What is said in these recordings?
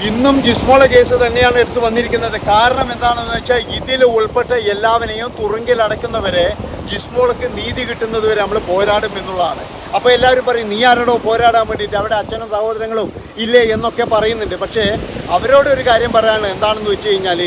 ഇന്നും ജിസ്മോളെ കേസ് തന്നെയാണ് എടുത്തു വന്നിരിക്കുന്നത്. കാരണം എന്താണെന്ന് വെച്ചാൽ ഇതിൽ ഉൾപ്പെട്ട എല്ലാവരെയും തുറുങ്കിൽ അടയ്ക്കുന്നവരെ ജിസ്മോൾക്ക് നീതി കിട്ടുന്നത് വരെ നമ്മൾ പോരാടും എന്നുള്ളതാണ്. അപ്പോൾ എല്ലാവരും പറയും നീ ആരോടോ പോരാടാൻ വേണ്ടിയിട്ട്, അവിടെ അച്ഛനും സഹോദരങ്ങളും ഇല്ലേ എന്നൊക്കെ പറയുന്നുണ്ട്. പക്ഷേ അവരോട് ഒരു കാര്യം പറയാനുള്ളത് എന്താണെന്ന് വെച്ച് കഴിഞ്ഞാൽ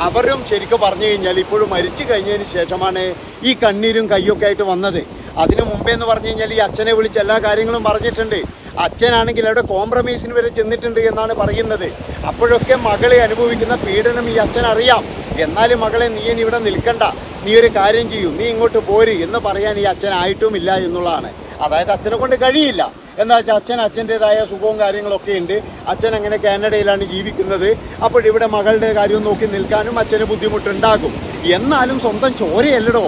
അവരും ശരിക്കും പറഞ്ഞു കഴിഞ്ഞാൽ ഇപ്പോഴും മരിച്ചു കഴിഞ്ഞതിന് ശേഷമാണ് ഈ കണ്ണീരും കയ്യൊക്കെ ആയിട്ട് വന്നത്. അതിനു മുമ്പേ എന്ന് പറഞ്ഞു കഴിഞ്ഞാൽ ഈ അച്ഛനെ വിളിച്ച് എല്ലാ കാര്യങ്ങളും പറഞ്ഞിട്ടുണ്ട്. അച്ഛനാണെങ്കിൽ അവിടെ കോംപ്രമൈസിന് വരെ ചെന്നിട്ടുണ്ട് എന്നാണ് പറയുന്നത്. അപ്പോഴൊക്കെ മകളെ അനുഭവിക്കുന്ന പീഡനം ഈ അച്ഛൻ അറിയാം. എന്നാലും മകളെ നീ ഇനി ഇവിടെ നിൽക്കണ്ട, നീ ഒരു കാര്യം ചെയ്യൂ, നീ ഇങ്ങോട്ട് പോര് എന്ന് പറയാൻ ഈ അച്ഛനായിട്ടുമില്ല എന്നുള്ളതാണ്. അതായത് അച്ഛനെ കൊണ്ട് കഴിയില്ല. എന്താ വെച്ചാൽ അച്ഛൻ്റെതായ സുഖവും കാര്യങ്ങളൊക്കെ ഉണ്ട്. അച്ഛൻ അങ്ങനെ കാനഡയിലാണ് ജീവിക്കുന്നത്. അപ്പോഴിവിടെ മകളുടെ കാര്യം നോക്കി നിൽക്കാനും അച്ഛന് ബുദ്ധിമുട്ടുണ്ടാകും. എന്നാലും സ്വന്തം ചോരയല്ലടോ,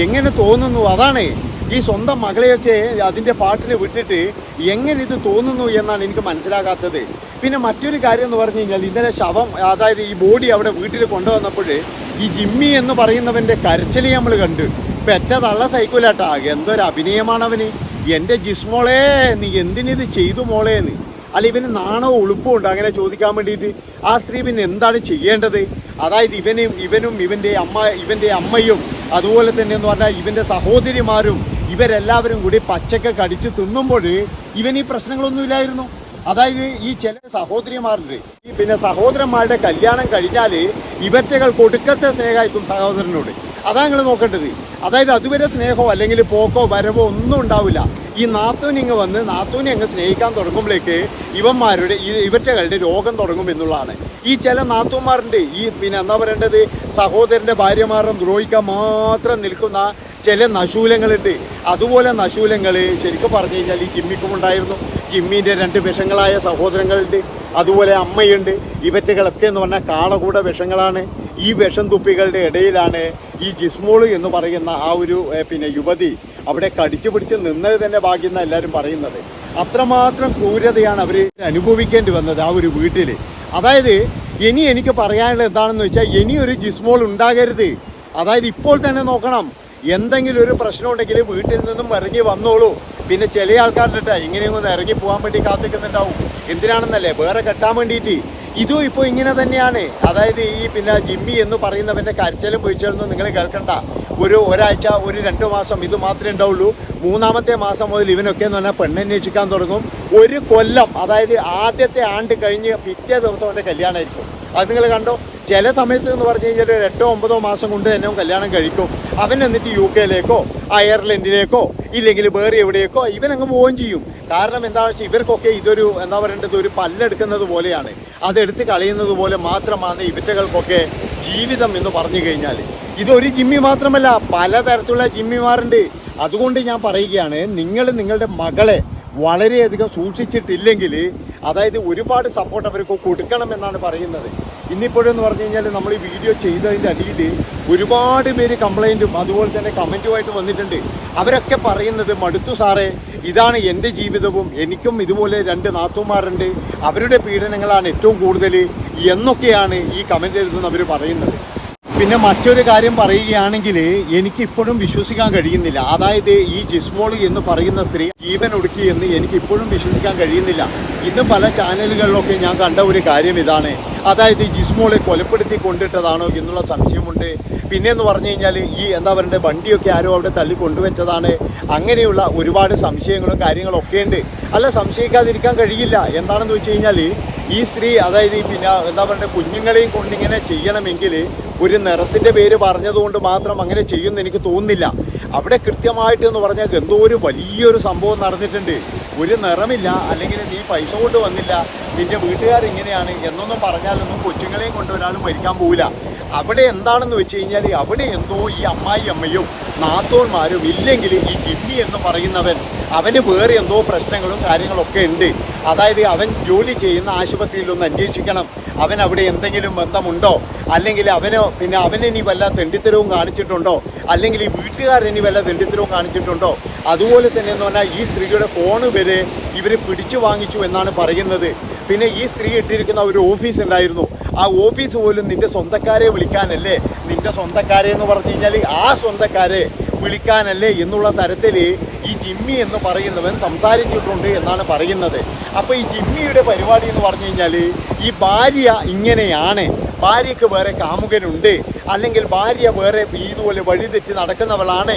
എങ്ങനെ തോന്നുന്നു അതാണ്. ഈ സ്വന്തം മകളെയൊക്കെ അതിൻ്റെ പാട്ടിന് വിട്ടിട്ട് എങ്ങനെ ഇത് തോന്നുന്നു എന്നാണ് എനിക്ക് മനസ്സിലാകാത്തത്. പിന്നെ മറ്റൊരു കാര്യം എന്ന് പറഞ്ഞു കഴിഞ്ഞാൽ ഇന്നലെ ശവം, അതായത് ഈ ബോഡി അവിടെ വീട്ടിൽ കൊണ്ടുവന്നപ്പോൾ ഈ ജിമ്മി എന്ന് പറയുന്നവൻ്റെ കരച്ചിൽ നമ്മൾ കണ്ടു. പെറ്റ തള്ള സൈക്കിളാട്ടാ, എന്തൊരു അഭിനയമാണ് അവന്. എൻ്റെ ജിസ്മോളെ നീ എന്തിനിത് ചെയ്തു മോളേന്ന്. അല്ല ഇവന് നാണവും ഉളുപ്പും ഉണ്ട് അങ്ങനെ ചോദിക്കാൻ വേണ്ടിയിട്ട്. ആ സ്ത്രീ പിന്നെ എന്താണ് ചെയ്യേണ്ടത്? അതായത് ഇവനും ഇവൻ്റെ അമ്മയും അതുപോലെ തന്നെ എന്ന് പറഞ്ഞാൽ ഇവൻ്റെ സഹോദരിമാരും ഇവരെല്ലാവരും കൂടി പച്ചക്ക കടിച്ച് തിന്നുമ്പോൾ ഇവൻ ഈ പ്രശ്നങ്ങളൊന്നുമില്ലായിരുന്നു. അതായത് ഈ ചില സഹോദരിമാരുടെ പിന്നെ സഹോദരന്മാരുടെ കല്യാണം കഴിഞ്ഞാൽ ഇവറ്റകൾ കൊടുക്കത്തെ സ്നേഹമായിരിക്കും സഹോദരനോട്. അതാണ് നിങ്ങൾ നോക്കേണ്ടത്. അതായത് അതുവരെ സ്നേഹമോ അല്ലെങ്കിൽ പോക്കോ വരവോ ഒന്നും ഉണ്ടാവില്ല. ഈ നാത്തൂനിങ്ങ് വന്ന് നാത്തൂനെ അങ്ങ് സ്നേഹിക്കാൻ തുടങ്ങുമ്പോഴേക്ക് ഇവറ്റകളുടെ രോഗം തുടങ്ങും എന്നുള്ളതാണ്. ഈ ചില നാത്തൂന്മാരുണ്ട് ഈ പിന്നെ എന്താ പറയേണ്ടത്, സഹോദരൻ്റെ ഭാര്യമാരെ ദ്രോഹിക്കാൻ മാത്രം നിൽക്കുന്ന ചില നശൂലങ്ങളുണ്ട്. അതുപോലെ നശൂലങ്ങൾ ശരിക്കും പറഞ്ഞു കഴിഞ്ഞാൽ ഈ ജിമ്മിക്കും ഉണ്ടായിരുന്നു. ജിമ്മിൻ്റെ 2 വിഷങ്ങളായ സഹോദരങ്ങളുണ്ട്, അതുപോലെ അമ്മയുണ്ട്. ഇവറ്റകളൊക്കെ എന്ന് പറഞ്ഞാൽ കാളകൂട വിഷങ്ങളാണ്. ഈ വിഷം തുപ്പികളുടെ ഇടയിലാണ് ഈ ജിസ്മോൾ എന്ന് പറയുന്ന ആ ഒരു പിന്നെ യുവതി അവിടെ കടിച്ചു പിടിച്ച് നിന്നത് തന്നെ ഭാഗ്യം എന്നാണ് എല്ലാവരും പറയുന്നത്. അത്രമാത്രം ക്രൂരതയാണ് അവർ അനുഭവിക്കേണ്ടി വന്നത് ആ ഒരു വീട്ടിൽ. അതായത് ഇനി എനിക്ക് പറയാനുള്ളത് എന്താണെന്ന് വെച്ചാൽ ഇനിയൊരു ജിസ്മോൾ ഉണ്ടാകരുത്. അതായത് ഇപ്പോൾ തന്നെ നോക്കണം, എന്തെങ്കിലും ഒരു പ്രശ്നം ഉണ്ടെങ്കിൽ വീട്ടിൽ നിന്നും ഇറങ്ങി വന്നോളൂ. പിന്നെ ചില ആൾക്കാരുടെ ഇങ്ങനെയൊന്നും ഇറങ്ങി പോകാൻ വേണ്ടി കാത്തിക്കുന്നുണ്ടാവും. എന്തിനാണെന്നല്ലേ, വേറെ കെട്ടാൻ വേണ്ടിയിട്ട്. ഇതും ഇപ്പോൾ ഇങ്ങനെ തന്നെയാണ്. അതായത് ഈ പിന്നെ ജിമ്മി എന്ന് പറയുന്നവൻ്റെ കരച്ചിലും പൊഴിച്ചാലൊന്നും നിങ്ങൾ കേൾക്കണ്ട. ഒരാഴ്ച 2 മാസം ഇത് മാത്രമേ ഉണ്ടാവുള്ളൂ. 3-ാമത്തെ മാസം മുതൽ ഇവനൊക്കെ എന്ന് പറഞ്ഞാൽ പെണ്ണന്വേഷിക്കാൻ തുടങ്ങും. 1 കൊല്ലം, അതായത് ആദ്യത്തെ ആണ്ട് കഴിഞ്ഞ് പിറ്റേ ദിവസം അവൻ്റെ കല്യാണമായിരിക്കും. അത് നിങ്ങൾ കണ്ടോ. ചില സമയത്ത് എന്ന് പറഞ്ഞു കഴിഞ്ഞാൽ 8-9 മാസം കൊണ്ട് തന്നെ കല്യാണം കഴിക്കും. അവൻ എന്നിട്ട് UK-ലേക്കോ അയർലൻഡിലേക്കോ ഇല്ലെങ്കിൽ വേറെ എവിടെയൊക്കോ ഇവനങ്ങ് പോവുകയും ചെയ്യും. കാരണം എന്താണെന്ന് വെച്ചാൽ ഇവർക്കൊക്കെ ഇതൊരു എന്താ പറയേണ്ടത്, ഒരു പല്ലെടുക്കുന്നത് പോലെയാണ്. അതെടുത്ത് കളയുന്നത് പോലെ മാത്രമാണ് ഇവറ്റകൾക്കൊക്കെ ജീവിതം എന്ന് പറഞ്ഞു കഴിഞ്ഞാൽ. ഇതൊരു ജിമ്മി മാത്രമല്ല, പലതരത്തിലുള്ള ജിമ്മിമാരുണ്ട്. അതുകൊണ്ട് ഞാൻ പറയുകയാണ്, നിങ്ങളുടെ മകളെ വളരെയധികം സൂക്ഷിച്ചിട്ടില്ലെങ്കിൽ അതായത് ഒരുപാട് സപ്പോർട്ട് അവർക്ക് കൊടുക്കണമെന്നാണ് പറയുന്നത്. ഇന്നിപ്പോഴെന്ന് പറഞ്ഞു കഴിഞ്ഞാൽ നമ്മൾ ഈ വീഡിയോ ചെയ്തതിൻ്റെ അടിയിൽ ഒരുപാട് പേര് കംപ്ലൈൻറ്റും അതുപോലെ തന്നെ കമൻറ്റുമായിട്ട് വന്നിട്ടുണ്ട്. അവരൊക്കെ പറയുന്നത് മടുത്തു സാറേ, ഇതാണ് എൻ്റെ ജീവിതവും, എനിക്കും ഇതുപോലെ 2 നാത്തൂന്മാരുണ്ട്, അവരുടെ പീഡനങ്ങളാണ് ഏറ്റവും കൂടുതൽ എന്നൊക്കെയാണ് ഈ കമൻറ്റ് എഴുതുന്നവർ പറയുന്നത്. പിന്നെ മറ്റൊരു കാര്യം പറയുകയാണെങ്കിൽ എനിക്കിപ്പോഴും വിശ്വസിക്കാൻ കഴിയുന്നില്ല. അതായത് ഈ ജിസ്മോൾ എന്ന് പറയുന്ന സ്ത്രീ ജീവൻ ഒടുക്കി എന്ന് എനിക്കിപ്പോഴും വിശ്വസിക്കാൻ കഴിയുന്നില്ല. ഇന്ന് പല ചാനലുകളിലൊക്കെ ഞാൻ കണ്ട ഒരു കാര്യം ഇതാണ്. അതായത് ജിസ്മോളെ കൊലപ്പെടുത്തി കൊണ്ടിട്ടതാണോ എന്നുള്ള സംശയമുണ്ട്. പിന്നെയെന്ന് പറഞ്ഞു കഴിഞ്ഞാൽ ഈ എന്താ പറയണ്ടത്, വണ്ടിയൊക്കെ ആരോ അവിടെ തള്ളി കൊണ്ടുവച്ചതാണ്. അങ്ങനെയുള്ള ഒരുപാട് സംശയങ്ങളും കാര്യങ്ങളൊക്കെ ഉണ്ട്. അല്ല, സംശയിക്കാതിരിക്കാൻ കഴിയില്ല. എന്താണെന്ന് വെച്ച് കഴിഞ്ഞാൽ ഈ സ്ത്രീ അതായത് പിന്നെ എന്താ പറയുക, കുഞ്ഞുങ്ങളെയും കൊണ്ടിങ്ങനെ ചെയ്യണമെങ്കിൽ ഒരു നിറത്തിൻ്റെ പേര് പറഞ്ഞതുകൊണ്ട് മാത്രം അങ്ങനെ ചെയ്യുമെന്ന് എനിക്ക് തോന്നുന്നില്ല. അവിടെ കൃത്യമായിട്ട് എന്ന് പറഞ്ഞാൽ എന്തോ ഒരു വലിയൊരു സംഭവം നടന്നിട്ടുണ്ട്. ഒരു നിറമില്ല, അല്ലെങ്കിൽ നീ പൈസ കൊണ്ട് വന്നില്ല, നിൻ്റെ വീട്ടുകാരിങ്ങനെയാണ് എന്നൊന്നും പറഞ്ഞാലൊന്നും കൊച്ചുങ്ങളെയും കൊണ്ട് ഒരാളും മരിക്കാൻ പോവില്ല. അവിടെ എന്താണെന്ന് വെച്ച് കഴിഞ്ഞാൽ അവിടെ എന്തോ ഈ അമ്മയും നാത്തോന്മാരും ഇല്ലെങ്കിൽ ഈ ജിമ്മി എന്ന് പറയുന്നവൻ അവന് വേറെ എന്തോ പ്രശ്നങ്ങളും കാര്യങ്ങളൊക്കെ ഉണ്ട്. അതായത് അവൻ ജോലി ചെയ്യുന്ന ആശുപത്രിയിലൊന്ന് അന്വേഷിക്കണം, അവൻ അവിടെ എന്തെങ്കിലും ബന്ധമുണ്ടോ, അല്ലെങ്കിൽ അവനിനി വല്ല തെണ്ടിത്തരവും കാണിച്ചിട്ടുണ്ടോ, അല്ലെങ്കിൽ ഈ വീട്ടുകാരിനി വല്ല തെണ്ടിത്തരവും കാണിച്ചിട്ടുണ്ടോ. അതുപോലെ തന്നെ എന്ന് പറഞ്ഞാൽ ഈ സ്ത്രീയുടെ ഫോണ് വരെ ഇവർ പിടിച്ചു വാങ്ങിച്ചു എന്നാണ് പറയുന്നത്. പിന്നെ ഈ സ്ത്രീ ഇട്ടിരിക്കുന്ന ഒരു ഓഫീസ് ഉണ്ടായിരുന്നു. ആ ഓഫീസ് പോലും നിൻ്റെ സ്വന്തക്കാരെ വിളിക്കാനല്ലേ. നിൻ്റെ സ്വന്തക്കാരെ എന്ന് പറഞ്ഞു കഴിഞ്ഞാൽ ആ സ്വന്തക്കാരെ വിളിക്കാനല്ലേ എന്നുള്ള തരത്തിൽ ഈ ജിമ്മി എന്ന് പറയുന്നവൻ സംസാരിച്ചിട്ടുണ്ട് എന്നാണ് പറയുന്നത്. അപ്പോൾ ഈ ജിമ്മിയുടെ പരിപാടി എന്ന് പറഞ്ഞു കഴിഞ്ഞാൽ ഈ ഭാര്യ ഇങ്ങനെയാണ്, ഭാര്യയ്ക്ക് വേറെ കാമുകനുണ്ട്, അല്ലെങ്കിൽ ഭാര്യ വേറെ ഇതുപോലെ വഴിതെറ്റി നടക്കുന്നവളാണ്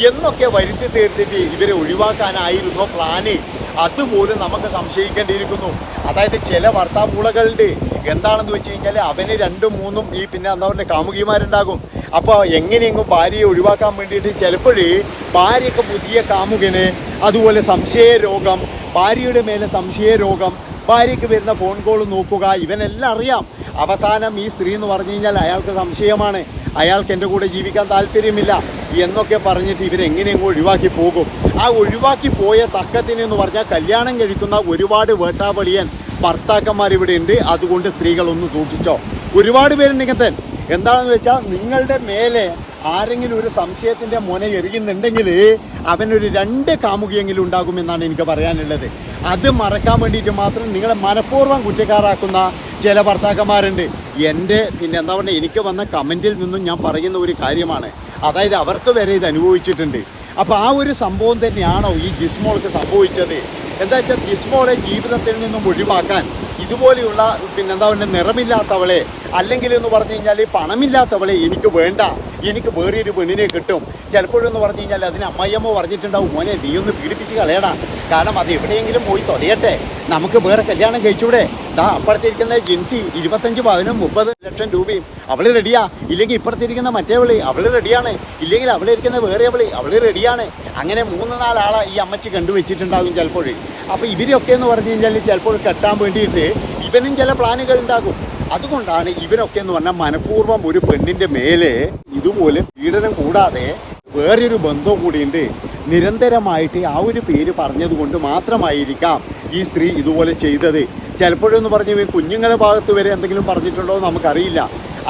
എന്നൊക്കെ വരുത്തി തീർത്തിട്ട് ഇവരെ ഒഴിവാക്കാനായിരുന്നോ പ്ലാന്? അതുപോലും നമുക്ക് സംശയിക്കേണ്ടിയിരിക്കുന്നു. അതായത് ചില ഭർത്താവുകളുടെ എന്താണെന്ന് വെച്ച് കഴിഞ്ഞാൽ അവന് 2, 3 ഈ പിന്നെ എന്താ പറയുക കാമുകിമാരുണ്ടാകും. അപ്പോൾ എങ്ങനെയെങ്കിലും ഭാര്യയെ ഒഴിവാക്കാൻ വേണ്ടിയിട്ട് ചിലപ്പോഴേ ഭാര്യയ്ക്ക് പുതിയ കാമുകന്, അതുപോലെ സംശയരോഗം, ഭാര്യയുടെ മേലെ സംശയരോഗം, ഭാര്യയ്ക്ക് വരുന്ന ഫോൺ കോൾ നോക്കുക, ഇവനെല്ലാം അറിയാം. അവസാനം ഈ സ്ത്രീ എന്ന് പറഞ്ഞു കഴിഞ്ഞാൽ അയാൾക്ക് സംശയമാണ്, അയാൾക്ക് എൻ്റെ കൂടെ ജീവിക്കാൻ താല്പര്യമില്ല എന്നൊക്കെ പറഞ്ഞിട്ട് ഇവരെങ്ങനെയെങ്കിലും ഒഴിവാക്കി പോകും. ആ ഒഴിവാക്കി പോയ തക്കത്തിനെന്ന് പറഞ്ഞാൽ കല്യാണം കഴിക്കുന്ന ഒരുപാട് വേട്ടാവളിയൻ ഭർത്താക്കന്മാർ ഇവിടെ ഉണ്ട്. അതുകൊണ്ട് സ്ത്രീകളൊന്ന് സൂക്ഷിച്ചോ. ഒരുപാട് പേരുണ്ടെങ്കിൽ എന്താണെന്ന് വെച്ചാൽ നിങ്ങളുടെ മേലെ ആരെങ്കിലും ഒരു സംശയത്തിൻ്റെ മുന എറിയുന്നുണ്ടെങ്കിൽ അവനൊരു 2 കാമുകിയെങ്കിലും ഉണ്ടാകുമെന്നാണ് എനിക്ക് പറയാനുള്ളത്. അത് മറക്കാൻ വേണ്ടിയിട്ട് മാത്രം നിങ്ങളെ മനഃപൂർവ്വം കുറ്റക്കാരാക്കുന്ന ചില ഭർത്താക്കന്മാരുണ്ട്. എൻ്റെ പിന്നെ എന്താ പറയുക എനിക്ക് വന്ന കമൻറ്റിൽ നിന്നും ഞാൻ പറയുന്ന ഒരു കാര്യമാണ്. അതായത് അവർക്ക് വരെ ഇത് അനുഭവിച്ചിട്ടുണ്ട്. അപ്പോൾ ആ ഒരു സംഭവം തന്നെയാണോ ഈ ജിസ്മോൾക്ക് സംഭവിച്ചത്? എന്താ വെച്ചാൽ ജിസ്മോളെ ജീവിതത്തിൽ നിന്നും ഒഴിവാക്കാൻ ഇതുപോലെയുള്ള പിന്നെന്താ പറയുക നിറമില്ലാത്തവളെ, അല്ലെങ്കിൽ എന്ന് പറഞ്ഞു കഴിഞ്ഞാൽ പണമില്ലാത്തവളെ എനിക്ക് വേണ്ട, എനിക്ക് വേറൊരു പെണ്ണിനെ കിട്ടും. ചിലപ്പോഴെന്ന് പറഞ്ഞു കഴിഞ്ഞാൽ അതിന് അമ്മയമ്മ പറഞ്ഞിട്ടുണ്ടാവും, മോനെ നീ ഒന്ന് പീഡിപ്പിച്ച് കളയടാ, കാരണം അത് എവിടെയെങ്കിലും പോയി തൊലയട്ടെ, നമുക്ക് വേറെ കല്യാണം കഴിച്ചൂടെ. അപ്പുറത്തിരിക്കുന്ന ജിൻസി 25 പവനും 30 ലക്ഷം രൂപയും അവൾ റെഡിയാ, ഇല്ലെങ്കിൽ ഇപ്പുറത്തിരിക്കുന്ന മറ്റേവള് അവൾ റെഡിയാണ്, ഇല്ലെങ്കിൽ അവളിരിക്കുന്ന വേറെ അവൾ റെഡിയാണ്. അങ്ങനെ 3-4 ആളെ ഈ അമ്മച്ചി കണ്ടുവച്ചിട്ടുണ്ടാകും ചിലപ്പോൾ. അപ്പോൾ ഇവരൊക്കെ എന്ന് പറഞ്ഞു കഴിഞ്ഞാൽ ചിലപ്പോൾ കെട്ടാൻ വേണ്ടിയിട്ട് ഇവനും ചില പ്ലാനുകൾ ഉണ്ടാകും. അതുകൊണ്ടാണ് ഇവരൊക്കെ എന്ന് പറഞ്ഞാൽ മനഃപൂർവ്വം ഒരു പെണ്ണിൻ്റെ മേലെ ഇതുപോലെ പീഡനം കൂടാതെ വേറൊരു ബന്ധവും കൂടിയുണ്ട്. നിരന്തരമായിട്ട് ആ ഒരു പേര് പറഞ്ഞതുകൊണ്ട് മാത്രമായിരിക്കാം ഈ സ്ത്രീ ഇതുപോലെ ചെയ്തത്. ചിലപ്പോഴെന്ന് പറഞ്ഞ് കുഞ്ഞുങ്ങളുടെ ഭാഗത്ത് വരെ എന്തെങ്കിലും പറഞ്ഞിട്ടുണ്ടോ എന്ന് നമുക്കറിയില്ല.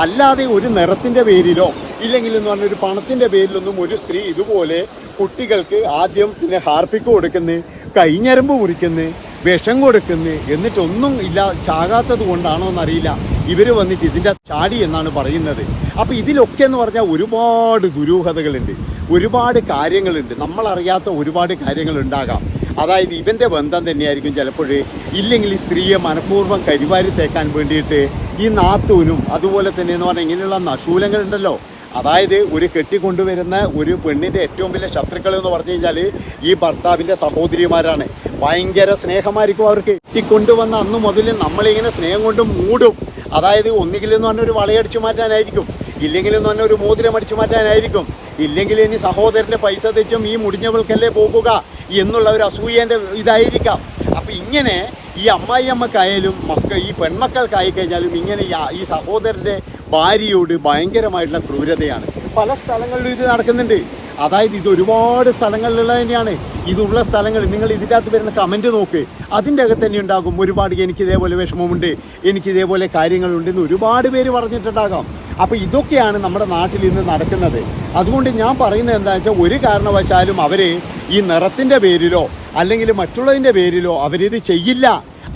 അല്ലാതെ ഒരു നിറത്തിൻ്റെ പേരിലോ ഇല്ലെങ്കിൽ എന്ന് പറഞ്ഞൊരു പണത്തിൻ്റെ പേരിലൊന്നും ഒരു സ്ത്രീ ഇതുപോലെ കുട്ടികൾക്ക് ആദ്യം പിന്നെ ഹാർപ്പിക്ക് കൊടുക്കുന്നു, കൈഞ്ഞരമ്പ് മുറിക്കുന്നു, വിഷം കൊടുക്കുന്നു, എന്നിട്ടൊന്നും ഇല്ല ചാകാത്തത് കൊണ്ടാണോ എന്നറിയില്ല ഇവർ വന്നിട്ട് ഇതിൻ്റെ ചാടി എന്നാണ് പറയുന്നത്. അപ്പോൾ ഇതിലൊക്കെ എന്ന് പറഞ്ഞാൽ ഒരുപാട് ദുരൂഹതകളുണ്ട്, ഒരുപാട് കാര്യങ്ങളുണ്ട്, നമ്മളറിയാത്ത ഒരുപാട് കാര്യങ്ങളുണ്ടാകാം. അതായത് ഇവൻ്റെ ബന്ധം തന്നെയായിരിക്കും ചിലപ്പോൾ, ഇല്ലെങ്കിൽ ഈ സ്ത്രീയെ മനഃപൂർവ്വം കരിവാരി തേക്കാൻ വേണ്ടിയിട്ട് ഈ നാത്തൂനും അതുപോലെ തന്നെ എന്ന് പറഞ്ഞാൽ ഇങ്ങനെയുള്ള നശൂലങ്ങളുണ്ടല്ലോ. അതായത് ഒരു കെട്ടിക്കൊണ്ടുവരുന്ന ഒരു പെണ്ണിൻ്റെ ഏറ്റവും വലിയ ശത്രുക്കൾ എന്ന് പറഞ്ഞു കഴിഞ്ഞാൽ ഈ ഭർത്താവിൻ്റെ സഹോദരിമാരാണ്. ഭയങ്കര സ്നേഹമായിരിക്കും അവർക്ക്. കെട്ടിക്കൊണ്ടുവന്ന അന്ന് മുതൽ നമ്മളിങ്ങനെ സ്നേഹം കൊണ്ട് മൂടും. അതായത് ഒന്നുകിലെന്ന് പറഞ്ഞാൽ ഒരു വളയടിച്ചു മാറ്റാനായിരിക്കും, ഇല്ലെങ്കിലെന്ന് പറഞ്ഞാൽ ഒരു മോതിരം അടിച്ചു മാറ്റാനായിരിക്കും, ഇല്ലെങ്കിൽ ഇനി സഹോദരൻ്റെ പൈസ തെച്ചും ഈ മുടിഞ്ഞവൾക്കല്ലേ പോകുക എന്നുള്ള ഒരു അസൂയേൻ്റെ ഇതായിരിക്കാം. അപ്പം ഇങ്ങനെ ഈ അമ്മായിയമ്മക്കായാലും ഈ പെൺമക്കൾക്കായി കഴിഞ്ഞാലും ഇങ്ങനെ ഈ സഹോദരൻ്റെ ഭാര്യയോട് ഭയങ്കരമായിട്ടുള്ള ക്രൂരതയാണ്. പല സ്ഥലങ്ങളിലും ഇത് നടക്കുന്നുണ്ട്. അതായത് ഇത് ഒരുപാട് സ്ഥലങ്ങളിലുള്ള തന്നെയാണ്. ഇതുള്ള സ്ഥലങ്ങൾ നിങ്ങൾ ഇതിൻ്റെ അകത്ത് വരുന്ന കമൻറ്റ് നോക്ക്, അതിൻ്റെ അകത്ത് തന്നെ ഉണ്ടാകും ഒരുപാട് എനിക്കിതേപോലെ വിഷമമുണ്ട്, എനിക്കിതേപോലെ കാര്യങ്ങളുണ്ടെന്ന് ഒരുപാട് പേര് പറഞ്ഞിട്ടുണ്ടാകാം. അപ്പോൾ ഇതൊക്കെയാണ് നമ്മുടെ നാട്ടിൽ ഇന്ന് നടക്കുന്നത്. അതുകൊണ്ട് ഞാൻ പറയുന്നത് എന്താണെന്ന് വെച്ചാൽ ഒരു കാരണവശാലും അവർ ഈ നിറത്തിൻ്റെ പേരിലോ അല്ലെങ്കിൽ മറ്റുള്ളതിൻ്റെ പേരിലോ അവരിത് ചെയ്യില്ല.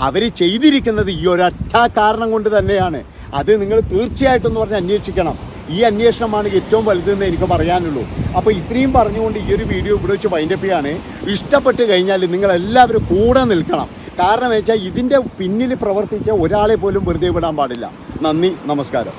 അവർ ചെയ്തിരിക്കുന്നത് ഈ ഒരൊറ്റ കാരണം കൊണ്ട് തന്നെയാണ്. അത് നിങ്ങൾ തീർച്ചയായിട്ടും എന്ന് പറഞ്ഞ് അന്വേഷിക്കണം. ഈ അന്വേഷണമാണ് ഏറ്റവും വലുതെന്ന് എനിക്ക് പറയാനുള്ളൂ. അപ്പോൾ ഇത്രയും പറഞ്ഞുകൊണ്ട് ഈ ഒരു വീഡിയോ ഇവിടെ വെച്ച് വൈൻഡപ്പ് ചെയ്യാണ്. ഇഷ്ടപ്പെട്ട് കഴിഞ്ഞാൽ നിങ്ങളെല്ലാവരും കൂടെ നിൽക്കണം. കാരണം വെച്ചാൽ ഇതിൻ്റെ പിന്നിൽ പ്രവർത്തിച്ച ഒരാളെ പോലും വെറുതെ വിടാൻ പാടില്ല. നന്ദി, നമസ്കാരം.